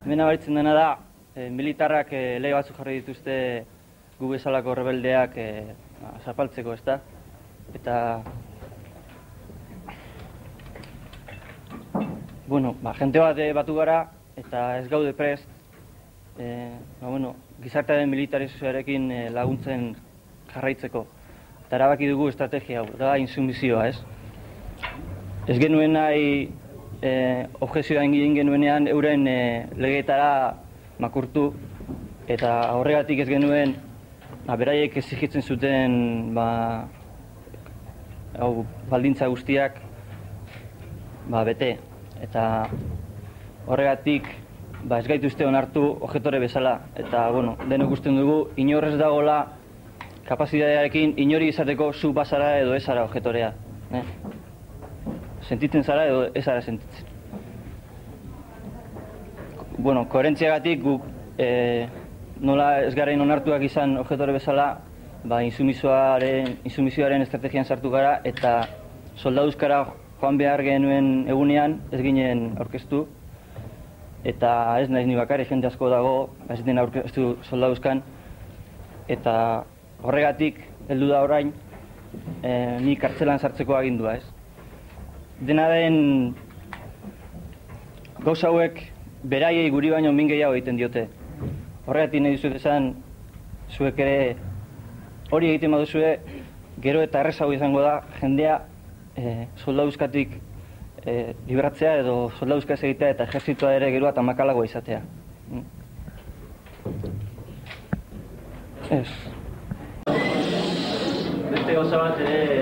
Hemen abaritzen dena da, militarrak lege batzuk jarri dituzte gu bezalako rebeldeak zapaltzeko, ezta? Eta... jente bat batu gara eta ez gaude prest gizartearen militarizazioarekin laguntzen jarraitzeko. Eta erabaki dugu estrategia hau, da insumizioa, ez? Ez genuen nahi objekzioa egin genuenean euren legeetara makurtu eta horregatik ez genuen beraiek exigitzen zuten baldintza guztiak bete. Eta horregatik ez gaituzte onartu objektore bezala. Eta denok ikusten dugu inorrez dagoela kapazitatearekin inori izateko zu bazara edo ezara objektorea. Sentitzen zara edo ez zara sentitzen. Koherentziagatik guk nola ez garen onartuak izan objektore bezala insumizioaren estrategian sartu gara eta soldaduzkara joan behar genuen egunean ez ginen aurkeztu eta ez naiz ni bakarrik, jende asko dago ez den aurkeztu soldaduzkan eta horregatik heldu da orain ni kartzelan sartzeko agindua, ez? Dena den gauza hauek beraiei guri baino min gehiago egiten diote. Horregatik nahi dizut esan zuek ere hori egiten baduzue gero eta errazago izango da jendea soldaduzkatik libratzea edo soldaduzka ez egitea eta ejertzitoa ere geroa eta makalagoa izatea. Ez. Beste gauza bat ere